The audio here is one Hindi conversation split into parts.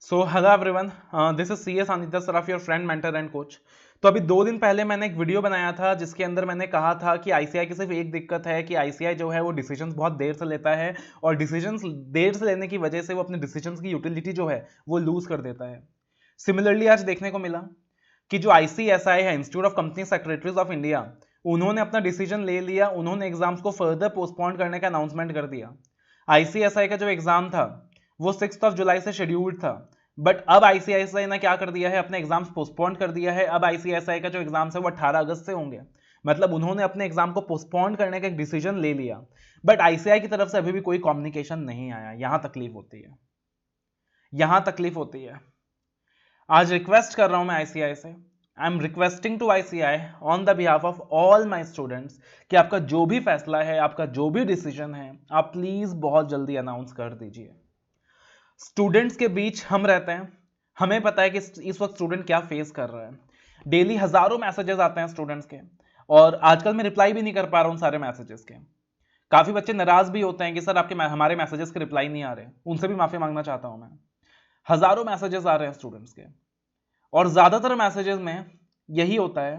So hello everyone, this is C S Anita Saraf, your friend mentor and coach. तो अभी 2 दिन पहले मैंने एक वीडियो बनाया था जिसके अंदर मैंने कहा था कि आईसीआई की सिर्फ एक दिक्कत है कि आईसीआई जो है वो डिसीजंस बहुत देर से लेता है और डिसीजंस देर से लेने की वजह से वो अपने डिसीजंस की यूटिलिटी जो है वो लूज कर देता है। सिमिलरली आज देखने को मिला कि जो आईसीएसआई है, institute of company secretaries of India, उन्होंने अपना डिसीजन ले लिया। उन्होंने एग्जाम्स को फर्दर पोस्टपोन करने का अनाउंसमेंट कर दिया। आईसीएसआई का जो एग्जाम था वो 6 जुलाई से शेड्यूल्ड था, बट अब आईसीआईसीआई ने क्या कर दिया है, अपने एग्जाम्स पोस्टपोन कर दिया है। अब आईसीआईसीआई का जो एग्जाम है वो 18 अगस्त से होंगे। मतलब उन्होंने अपने एग्जाम को पोस्टपोन करने का एक डिसीजन ले लिया, बट आईसीआई की तरफ से अभी भी कोई कम्युनिकेशन नहीं आया। यहां तकलीफ होती है, यहां तकलीफ होती है। आज रिक्वेस्ट कर रहा हूं मैं आईसीआई से, I am requesting to ICAI on the behalf of all my students कि आपका जो भी फैसला है, आपका जो भी डिसीजन है, आप प्लीज बहुत जल्दी अनाउंस कर दीजिए। स्टूडेंट्स के बीच हम रहते हैं, हमें पता है कि इस वक्त स्टूडेंट क्या फेस कर रहा है। डेली हजारों मैसेजेस आते हैं स्टूडेंट्स के, और आजकल मैं रिप्लाई भी नहीं कर पा रहा हूं सारे मैसेजेस के। काफी बच्चे नाराज भी होते हैं कि सर आपके हमारे मैसेजेस के रिप्लाई नहीं आ रहे। उनसे भी माफी मांगना चाहता हूं मैं। हजारों मैसेजेस आ रहे हैं स्टूडेंट्स के, और ज्यादातर मैसेजेस में यही होता है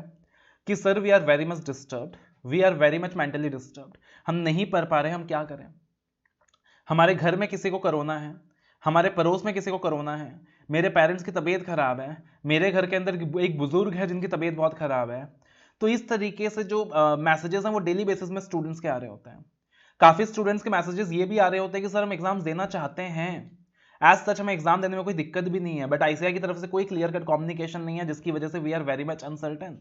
कि sir we are very much disturbed, we are very much mentally disturbed, हम नहीं पढ़ पा रहे, हम क्या करें। हमारे घर में किसी को कोरोना है, हमारे पड़ोस में किसी को कोरोना है, मेरे पेरेंट्स की तबीयत खराब है, मेरे घर के अंदर एक बुजुर्ग है जिनकी तबीयत बहुत खराब है। तो इस तरीके से जो मैसेजेस हैं वो डेली बेसिस में स्टूडेंट्स के आ रहे होते हैं। काफी स्टूडेंट्स के मैसेजेस ये भी आ रहे होते हैं कि सर हम एग्जाम्स देना चाहते हैं, एज सच हमें एग्जाम देने में कोई दिक्कत भी नहीं है, बट आईसीआई की तरफ से कोई क्लियर कट कम्युनिकेशन नहीं है, जिसकी वजह से we are very much uncertain.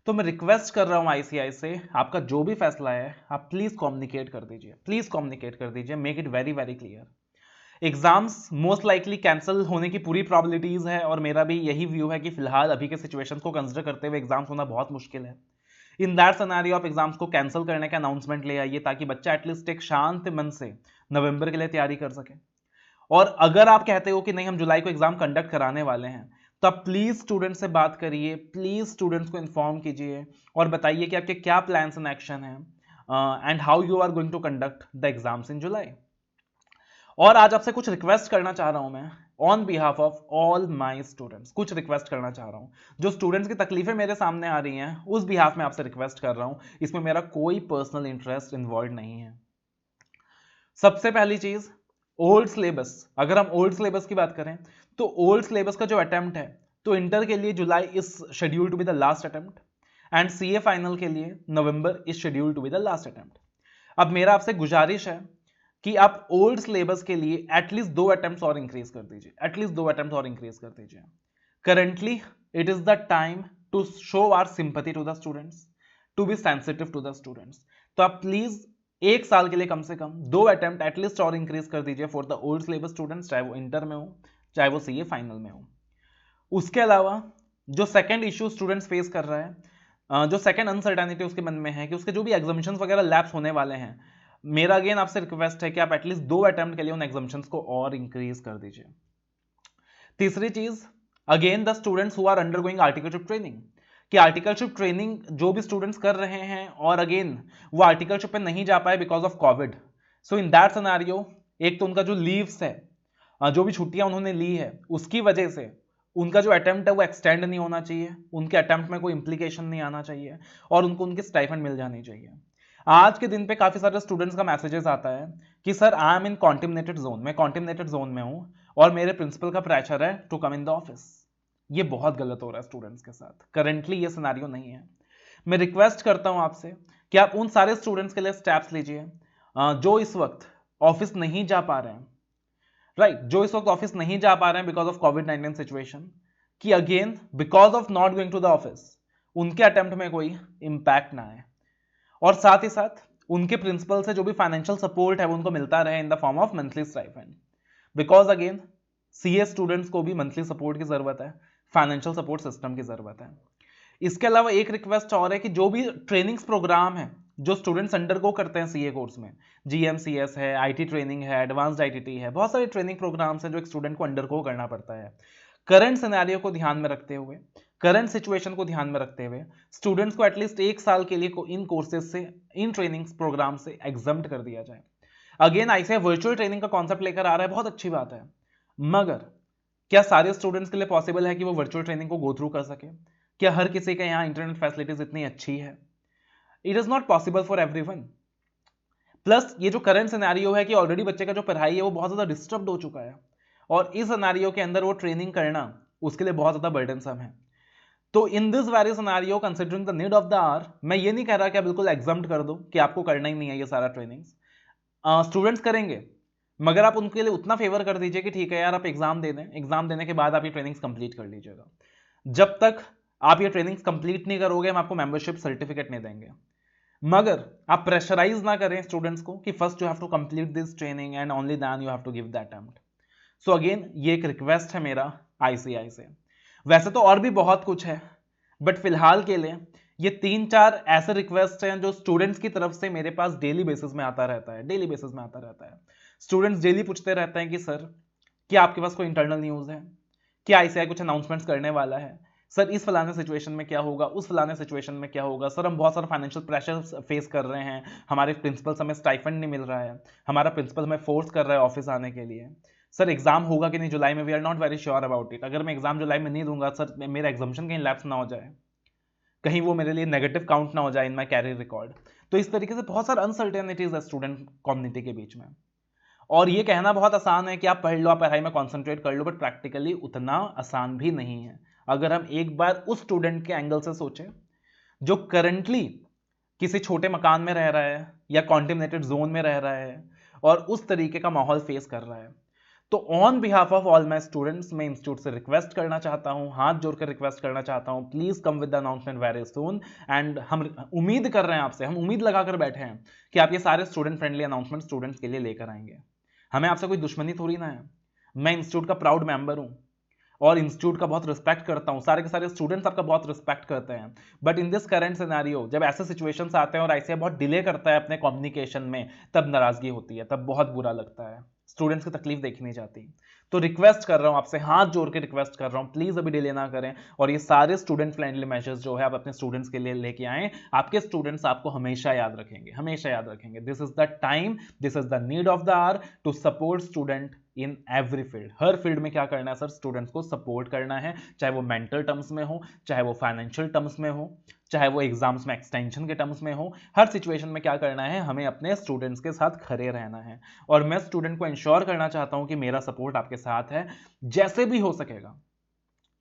तो मैं रिक्वेस्ट कर रहा हूं आईसीआई से, आपका जो भी फैसला है आप प्लीज कम्युनिकेट कर दीजिए, प्लीज कम्युनिकेट कर दीजिए, make it very very clear. Exams most likely cancel होने की पूरी प्रॉबिलिटीज है, और मेरा भी यही व्यू है कि फिलहाल अभी के सिचुएशंस को कंसिडर करते हुए एग्जाम्स होना बहुत मुश्किल है। इन दैट सिनेरियो आप एग्जाम्स को कैंसिल करने का अनाउंसमेंट ले आइए, ताकि बच्चा एटलीस्ट एक शांत मन से नवंबर के लिए तैयारी कर सके। और अगर आप कहते हो कि नहीं हम जुलाई को एग्जाम कंडक्ट कराने वाले हैं, तो आप प्लीज स्टूडेंट से बात करिए, प्लीज स्टूडेंट्स को इन्फॉर्म कीजिए और बताइए कि आपके क्या प्लान्स इन एक्शन है and how you are going to conduct the exams in July. और आज आपसे कुछ रिक्वेस्ट करना चाह रहा हूं मैं on behalf of all my students. कुछ रिक्वेस्ट करना चाह रहा हूं, जो स्टूडेंट्स की तकलीफें मेरे सामने आ रही हैं उस बिहाफ में आपसे रिक्वेस्ट कर रहा हूं। इसमें मेरा कोई पर्सनल इंटरेस्ट इन्वॉल्व नहीं है। सबसे पहली चीज, ओल्ड सिलेबस। अगर हम ओल्ड सिलेबस की बात करें तो ओल्ड सिलेबस का जो अटेम्प्ट है, तो इंटर के लिए July is schedule to be the last attempt, and CA final के लिए November is schedule to be the last attempt. अब मेरा आपसे गुजारिश है कि आप ओल्ड सिलेबस के लिए एटलीस्ट 2 अटेम्प्ट्स और इंक्रीज कर दीजिए, एटलीस्ट 2 अटेम्प्ट्स और इंक्रीज कर दीजिए। Currently it is the time to show our sympathy to the students, to be sensitive to the students. तो आप प्लीज एक साल के लिए कम से कम 2 अटेम्प्ट एटलीस्ट और इंक्रीज कर दीजिए for the old syllabus students, चाहे वो इंटर में हो चाहे वो सीए फाइनल में हो। उसके अलावा जो सेकंड इश्यू स्टूडेंट्स फेस कर रहा है, जो सेकंड अनसर्टेनिटी उसके मन में है कि उसके जो भी एग्जामिशंस वगैरह लैप्स होने वाले हैं, मेरा अगेन आपसे रिक्वेस्ट है कि आप एटलीस्ट 2 अटेम्प्ट के लिए उन एग्जामिशंस को और इंक्रीज कर दीजिए। तीसरी चीज, again the students who are undergoing articleship training, कि आर्टिकलशिप ट्रेनिंग जो भी स्टूडेंट्स कर रहे हैं और अगेन वो आर्टिकलशिप पे नहीं जा पाए because of Covid. So in that scenario, एक तो उनका जो लीव्स है, जो भी छुट्टियां उन्होंने ली है, उसकी वजह से उनका जो अटेम्प्ट है वो एक्सटेंड नहीं होना चाहिए, उनके अटेम्प्ट में कोई इंप्लीकेशन नहीं आना चाहिए, और उनको उनकी स्टाइपेंड मिल जानी चाहिए। आज के दिन पे काफी सारे स्टूडेंट्स का मैसेजेस आता है कि sir I am in contaminated zone, मैं कॉन्टिमिनेटेड जोन में हूं और मेरे प्रिंसिपल का प्रेशर है to come in the office. ये बहुत गलत हो रहा है स्टूडेंट्स के साथ, करंटली ये सिनेरियो नहीं है। मैं रिक्वेस्ट करता हूं आपसे कि आप उन सारे स्टूडेंट्स के लिए स्टेप्स लीजिए जो इस वक्त ऑफिस नहीं जा पा रहे हैं, राइट, जो इस वक्त ऑफिस नहीं जा पा रहे हैं बिकॉज ऑफ कोविड-19 सिचुएशन, कि again because of not going to the office उनके अटेम्प्ट में कोई इंपैक्ट ना आए, और साथ ही साथ उनके प्रिंसिपल से जो भी फाइनेंशियल सपोर्ट है वो उनको मिलता रहे in the form of monthly stipend, because again CA students को भी मंथली सपोर्ट की जरूरत है, फाइनेंशियल सपोर्ट सिस्टम की जरूरत है। इसके अलावा एक रिक्वेस्ट और है कि जो भी ट्रेनिंग्स प्रोग्राम है जो स्टूडेंट्स अंडरगो करते हैं सीए कोर्स में, जीएमसीएस है, आईटी ट्रेनिंग है, एडवांस्ड आईटीटी है, बहुत सारे ट्रेनिंग प्रोग्राम्स हैं जो एक स्टूडेंट को अंडरगो करना पड़ता है। करंट सिनेरियो को ध्यान में रखते हुए, करंट सिचुएशन को ध्यान में रखते हुए स्टूडेंट्स को एटलीस्ट 1 साल के लिए इन कोर्सेज से, इन ट्रेनिंग प्रोग्राम से एग्जम्प्ट कर दिया जाए। अगेन आईसीआई वर्चुअल ट्रेनिंग का कॉन्सेप्ट लेकर आ रहा है, बहुत अच्छी बात है, मगर क्या सारे स्टूडेंट्स के लिए पॉसिबल है कि वो वर्चुअल ट्रेनिंग को गो थ्रू कर सके? क्या हर किसी के यहाँ इंटरनेट फैसिलिटीज इतनी अच्छी है? It is not possible for everyone. Plus ये जो करंट सिनेरियो है कि ऑलरेडी बच्चे का जो पढ़ाई है वो बहुत ज्यादा डिस्टर्ब हो चुका है, और इस सिनेरियो के अंदर वो ट्रेनिंग करना उसके लिए बहुत ज्यादा बर्डनसम है। तो in this very scenario, considering the need of the hour, मैं ये नहीं कह रहा कि आप बिल्कुल एग्जाम्प्ट कर दो कि आपको करना ही नहीं है ये सारा ट्रेनिंग्स। स्टूडेंट्स करेंगे, मगर आप उनके लिए उतना फेवर कर दीजिए कि ठीक है यार आप एग्जाम दे दें, एग्जाम देने के बाद आप ये ट्रेनिंग्स कंप्लीट कर लीजिएगा। जब तक आप ये ट्रेनिंग्स कंप्लीट नहीं करोगे हम आपको मेंबरशिप सर्टिफिकेट नहीं देंगे। मगर आप प्रेशराइज ना करें स्टूडेंट्स को कि first you have to complete this training and only then you have to give the attempt. So again ये एक रिक्वेस्ट है मेरा आईसीआई से। वैसे तो और भी बहुत कुछ है, बट फिलहाल के लिए ये 3-4 ऐसे रिक्वेस्ट हैं जो स्टूडेंट्स की तरफ से मेरे पास डेली बेसिस में आता रहता है, डेली बेसिस में आता रहता है। स्टूडेंट्स डेली पूछते रहते हैं कि सर क्या आपके पास कोई इंटरनल न्यूज़ है, क्या आईसीआई कुछ अनाउंसमेंट्स करने वाला है, सर इस फलाने सिचुएशन में क्या होगा, उस फलाने सिचुएशन में क्या होगा, सर हम बहुत सारा फाइनेंशियल प्रेशर फेस कर रहे हैं, हमारे प्रिंसिपल हमें स्टाइफंड नहीं मिल रहा है, हमारा प्रिंसिपल हमें फोर्स कर रहा है ऑफिस आने के लिए, सर एग्जाम होगा कि नहीं जुलाई में, we are not very sure about it, अगर मैं एग्जाम जुलाई में नहीं दूंगा सर मेरा एग्जाम्शन कहीं लैप्स ना हो जाए, कहीं वो मेरे लिए नेगेटिव काउंट ना हो जाए इन माई कैरियर रिकॉर्ड। तो इस तरीके से बहुत सारे अनसर्टेनिटीज है स्टूडेंट कम्युनिटी के बीच में। और ये कहना बहुत आसान है कि आप पढ़ लो, आप पढ़ाई में कॉन्सेंट्रेट कर लो, बट प्रैक्टिकली उतना आसान भी नहीं है। अगर हम एक बार उस स्टूडेंट के एंगल से सोचें जो करंटली किसी छोटे मकान में रह रहा है या कॉन्टेमिनेटेड जोन में रह रहा है और उस तरीके का माहौल फेस कर रहा है, तो on behalf of all my students मैं इंस्टीट्यूट से रिक्वेस्ट करना चाहता हूं, हाथ जोड़कर रिक्वेस्ट करना चाहता हूं, please come with the announcement very soon. And हम उम्मीद कर रहे हैं आपसे, हम उम्मीद लगाकर बैठे हैं कि आप ये सारे स्टूडेंट फ्रेंडली अनाउंसमेंट स्टूडेंट्स के लिए लेकर आएंगे। हमें आपसे कोई दुश्मनी थोड़ी ना है, मैं इंस्टीट्यूट का प्राउड मेंबर हूं और इंस्टीट्यूट का बहुत रिस्पेक्ट करता हूं, सारे के सारे स्टूडेंट्स आपका बहुत रिस्पेक्ट करते हैं। But in this current scenario जब ऐसे सिचुएशंस आते हैं और आईसीआई बहुत डिले करता है अपने कम्युनिकेशन में, तब नाराजगी होती है, तब बहुत बुरा लगता है, स्टूडेंट्स की तकलीफ देखी नहीं जाती। तो रिक्वेस्ट कर रहा हूं आपसे, हाथ जोड़ के रिक्वेस्ट कर रहा हूं, प्लीज अभी डिले ना करें और ये सारे स्टूडेंट फ्रेंडली मेजर्स जो है आप अपने स्टूडेंट्स के लिए लेके आएं। आपके स्टूडेंट्स आपको हमेशा याद रखेंगे, हमेशा याद रखेंगे। This is the time, this is the need of the hour to support student in every field. हर फील्ड में क्या करना है सर, स्टूडेंट्स को सपोर्ट करना है, चाहे वो मेंटल टर्म्स में हो, चाहे वो फाइनेंशियल टर्म्स में हो, चाहे वो एग्जाम्स में एक्सटेंशन के टर्म्स में हो। हर सिचुएशन में क्या करना है, हमें अपने स्टूडेंट्स के साथ खड़े रहना है। और मैं स्टूडेंट को इंश्योर करना चाहता हूं कि मेरा सपोर्ट आपके साथ है, जैसे भी हो सकेगा,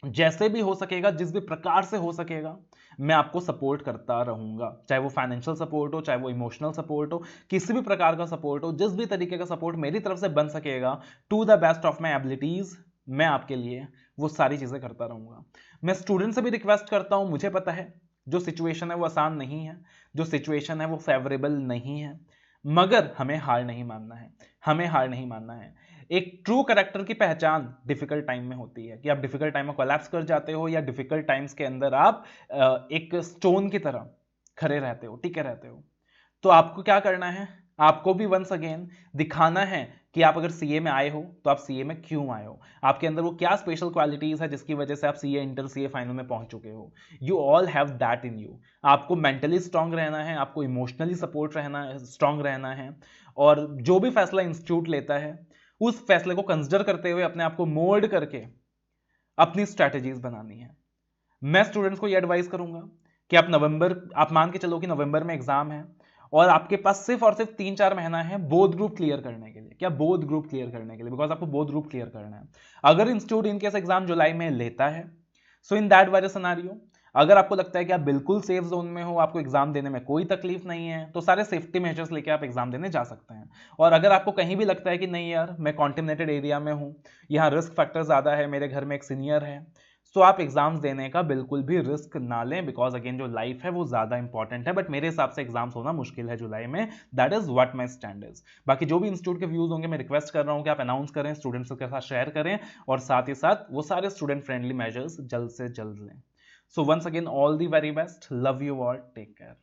जैसे भी हो सकेगा, जिस भी प्रकार से हो सकेगा, मैं आपको सपोर्ट करता रहूंगा। चाहे वो फाइनेंशियल सपोर्ट हो, चाहे वो इमोशनल सपोर्ट हो, किसी भी प्रकार का सपोर्ट हो, जिस भी तरीके का सपोर्ट मेरी तरफ से बन सकेगा to the best of my abilities, मैं आपके लिए वो सारी चीजें करता रहूंगा। मैं स्टूडेंट से भी रिक्वेस्ट करता हूं, मुझे पता है जो सिचुएशन है वो आसान नहीं है, जो सिचुएशन है वो फेवरेबल नहीं है, मगर हमें हार नहीं मानना है, हमें हार नहीं मानना है। एक ट्रू कैरेक्टर की पहचान डिफिकल्ट टाइम में होती है कि आप डिफिकल्ट टाइम में कोलैप्स कर जाते हो या डिफिकल्ट टाइम्स के अंदर आप एक स्टोन की तरह खड़े रहते हो, टिके रहते हो। तो आपको क्या करना है, आपको भी वंस अगेन दिखाना है कि आप अगर सीए में आए हो तो आप सीए में क्यों आए हो, आपके अंदर वो क्या स्पेशल क्वालिटीज है जिसकी वजह से आप सीए इंटर सीए फाइनल में पहुंच चुके हो। You all have that in you. आपको मेंटली स्ट्रांग रहना है, आपको इमोशनली सपोर्ट रहना है, स्ट्रांग रहना है, और जो भी फैसला इंस्टीट्यूट लेता है उस फैसले को कंसिडर करते हुए अपने आप को मोल्ड करके अपनी स्ट्रैटेजीज बनानी है। मैं स्टूडेंट्स को ये एडवाइस करूंगा कि आप मान के चलो कि नवंबर में एग्जाम है और आपके पास सिर्फ और सिर्फ 3-4 महीना है बोथ ग्रुप क्लियर करने के लिए। क्या बोथ ग्रुप क्लियर करने के लिए? बिकॉज आपको बोथ ग्रुप क्लियर करना है। अगर इंस्टीट्यूट इनकेस एग्जाम जुलाई में लेता है, सो इन दैट वेरी सिनेरियो, अगर आपको लगता है कि आप बिल्कुल सेफ जोन में हो, आपको एग्जाम देने में कोई तकलीफ नहीं है, तो सारे सेफ्टी मेजर्स लेके आप एग्जाम देने जा सकते हैं। और अगर आपको कहीं भी लगता है कि नहीं यार मैं कॉन्टेमिनेटेड एरिया में हूँ, यहाँ रिस्क फैक्टर ज़्यादा है, मेरे घर में एक सीनियर है, तो आप एग्जाम्स देने का बिल्कुल भी रिस्क ना लें। बिकॉज अगेन जो लाइफ है वो ज़्यादा इंपॉर्टेंट है। बट मेरे हिसाब से एग्जाम्स होना मुश्किल है जुलाई में। That is what my stand is. बाकी जो भी इंस्टीट्यूट के व्यूज होंगे मैं रिक्वेस्ट कर रहा हूँ कि आप अनाउंस करें, स्टूडेंट्स के साथ शेयर करें, और साथ ही साथ वो सारे स्टूडेंट फ्रेंडली मेजर्स जल्द से जल्द लें। So once again all the very best, love you all, take care.